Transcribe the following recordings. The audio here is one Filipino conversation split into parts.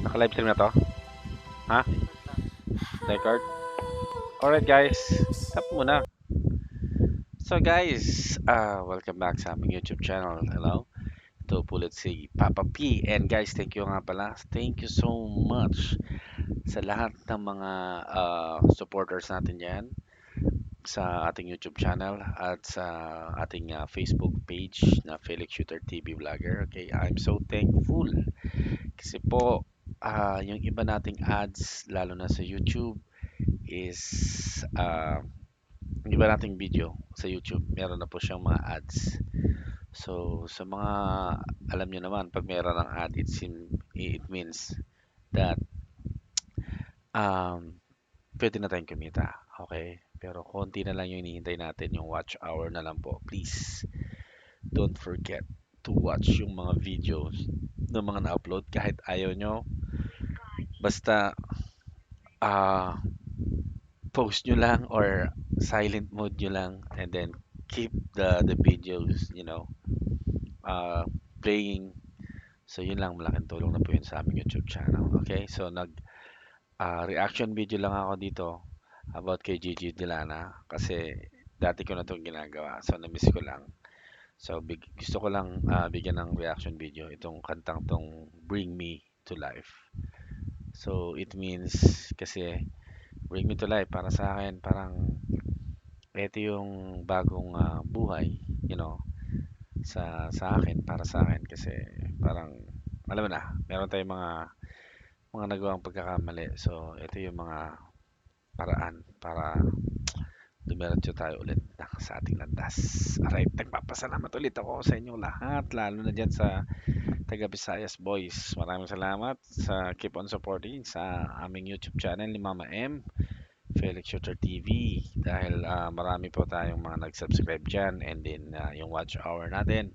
Naka-live stream na to? Ha? Record? Alright guys, tap muna. So guys, welcome back sa aming YouTube channel. Hello. Ito po ulit si Papa P. And guys, thank you nga pala. Thank you so much sa lahat ng mga supporters natin dyan sa ating YouTube channel at sa ating Facebook page na Felix Shooter TV Vlogger. Okay, I'm so thankful kasi po yung iba nating ads lalo na sa YouTube is yung iba nating video sa YouTube, meron na po siyang mga ads. So, sa mga alam nyo naman, pag meron ng ad, it means that um, pwede na tayong kumita. Okay? Pero konti na lang yung hinihintay natin, yung watch hour na lang po. Please, don't forget to watch yung mga videos ng mga na-upload kahit ayaw nyo. Basta, ah, post nyo lang or silent mode nyo lang and then keep the videos, uh, playing. So, yun lang, malaking tulong na po yun sa aming YouTube channel. Okay? So, reaction video lang ako dito about kay Gigi Delana kasi dati ko na itong ginagawa. So, na-miss ko lang. So, gusto ko lang bigyan ng reaction video itong kantang tong Bring Me to Life. So, it means kasi Bring Me to Life para sa akin parang ito yung bagong buhay, sa akin, para sa akin kasi parang alam mo na, meron tayong mga nagawang pagkakamali. So, ito yung mga paraan para dumiretso tayo ulit sa ating landas. Alright, nagpapasalamat ulit ako sa inyong lahat, lalo na dyan sa taga Visayas Boys. Maraming salamat sa keep on supporting sa aming YouTube channel ni Mama M, Felix Shooter TV. Dahil marami po tayong mga nag-subscribe dyan and then yung watch hour natin.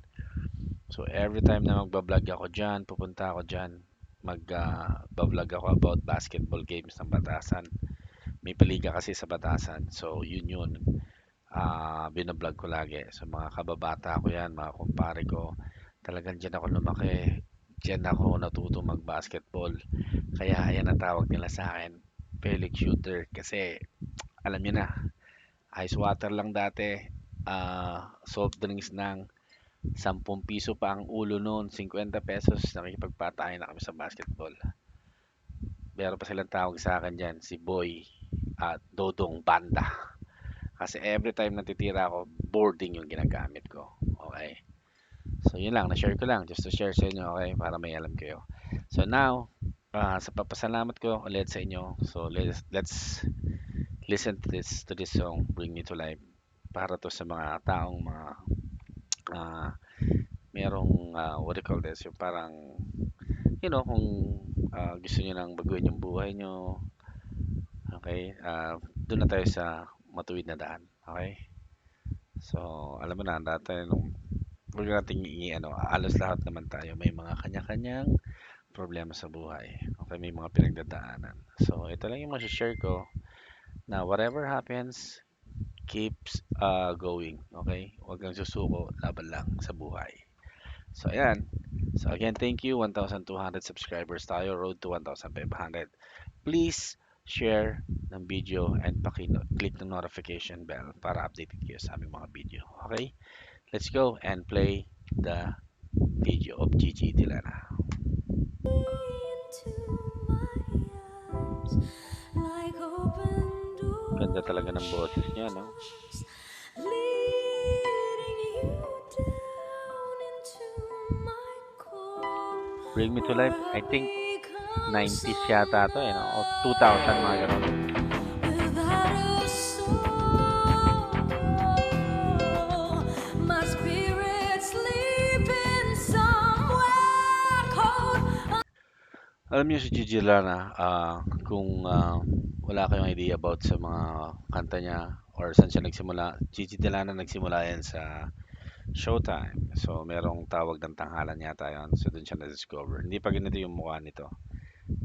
So every time na magbablog ako dyan, pupunta ako dyan, mag-vlog ako about basketball games ng Batasan. May paliga kasi sa Batasan. So yun. Binablog ko lagi. So mga kababata ko yan, mga kumpare ko. Talagang dyan ako lumaki. Dyan ako natuto mag-basketball. Kaya ayan ang tawag nila sa akin, Felix Shooter. Kasi alam niyo na, ice water lang dati. Soft drinks ng 10 piso pa ang ulo noon, 50 pesos, nakikipagpatayan na kami sa basketball. Meron pa silang tawag sa akin dyan, si Boy at Dodong Banda. Kasi every time natitira ako, boarding yung ginagamit ko. Okay? So, yun lang. Na-share ko lang. Just to share sa inyo, okay? Para may alam kayo. So, now, sa papasalamat ko ulit sa inyo. So, let's listen to this song, Bring Me to Life. Para to sa mga taong mga uh, merong what do you call this, yung parang kung gusto niyo nang baguhin yung buhay niyo, okay, doon na tayo sa matuwid na daan, okay. So alam mo na dati nung huwag nating alos lahat naman tayo may mga kanya-kanyang problema sa buhay, okay, may mga pinagdadaanan. So ito lang yung share ko na whatever happens, keeps going, okay, huwag kang susuko, laban lang sa buhay. So, ayan. So, again, thank you. 1,200 subscribers tayo. Road to 1,500. Please share ng video and click ng notification bell para updated kayo sa aming mga video. Okay? Let's go and play the video of Gigi Dilana. Ganda talaga ng boses niya, no? Bring Me to Life, I think 90s yata to, no? O 2000, mga ganun. Alam niyo si Gigi Lana, kung wala kayong idea about sa mga kanta niya or saan siya nagsimula, Gigi Lana nagsimula yan sa Showtime. So, merong tawag ng tanghalan yata yun. So, doon siya na-discover. Hindi pa ganito yung mukha nito.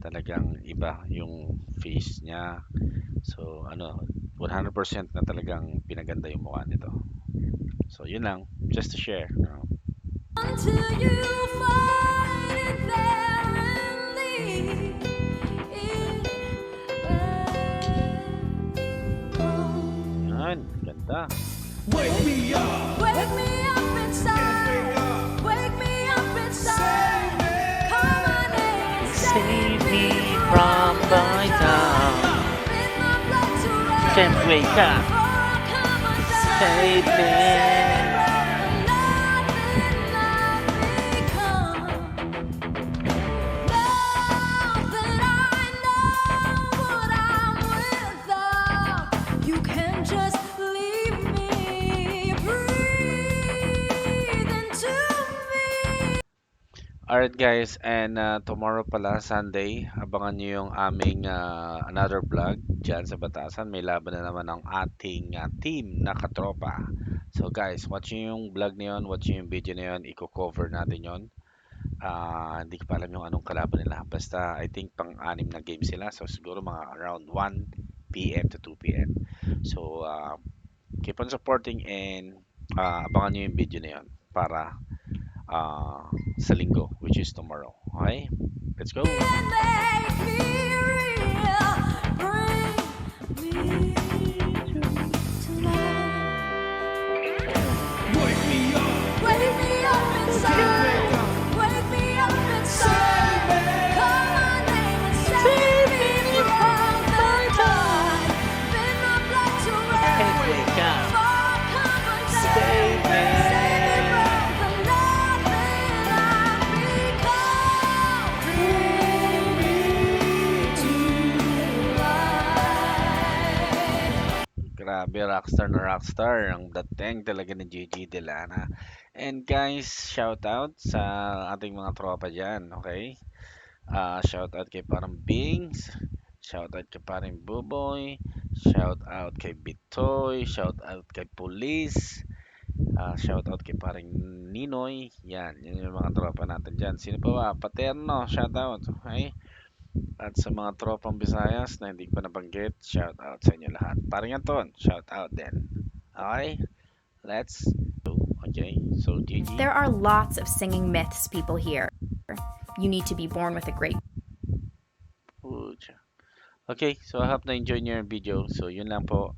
Talagang iba yung face niya. So, 100% na talagang pinaganda yung mukha nito. So, yun lang. Just to share. Until you find it there and leave. Can't wake up. Save me. You can just leave me, breathe into me. Alright guys, and tomorrow pala, Sunday, abangan nyo yung aming another vlog dyan sa Batasan. May laban na naman ang ating team na katropa. So guys, watch nyo yung vlog na yun, watch nyo yung video na yun, i-cover natin yun. Hindi ko pa alam yung anong kalaban nila. Basta I think pang-anim na game sila. So siguro mga around 1 p.m. to 2 p.m. So keep on supporting and abangan nyo yung video na yun para uh, sa linggo, which is tomorrow. Okay? Let's go! Make me real, bring me to life. Wake me up inside. Wake me up inside. Call my name and save me from the dark. Been my blood to red. Wake up! For cover Save me. Save me from the love that I've become. Bring me to life. Grabe, rockstar na rockstar. Ang dating talaga ni Gigi Delana. And guys, shout out sa ating mga tropa dyan, okay? Shout out kay parang Bings, shout out kay parang Buboy, shout out kay Bitoy, shout out kay Police, shout out kay parang Ninoy. Yan yung mga tropa natin dyan. Sino pa ba? Paterno, shout out. Okay? At sa mga tropang Visayas na hindi ko nabanggit, shout out sa inyo lahat. Parang Anton, shout out din. Okay? Let's go. Okay? So, GG. There are lots of singing myths people hear. You need to be born with a great Pucha. Okay, so I hope na-enjoy niyo yung video. So, yun lang po.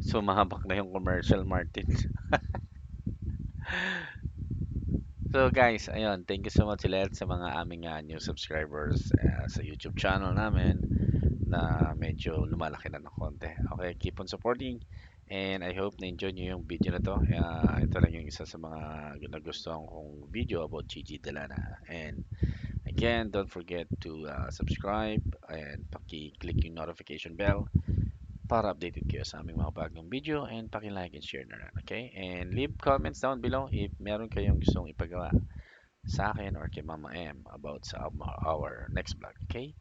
Sumahabak na yung commercial, Martin. So guys, ayun, thank you so much ulit sa mga aming new subscribers sa YouTube channel namin na medyo lumalaki na ng konti. Okay, keep on supporting and I hope na-enjoy nyo yung video na to. Ito lang yung isa sa mga nagustuhan kong video about Gigi Delana. And again, don't forget to subscribe and paki-click yung notification bell para updated kayo sa aming mga bagong video and paki-like and share na rin, okay? And leave comments down below if meron kayong gustong ipagawa sa akin or kay Mama M about sa our next vlog, okay?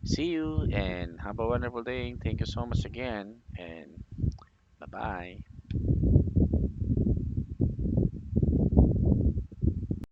See you and have a wonderful day. Thank you so much again and bye-bye.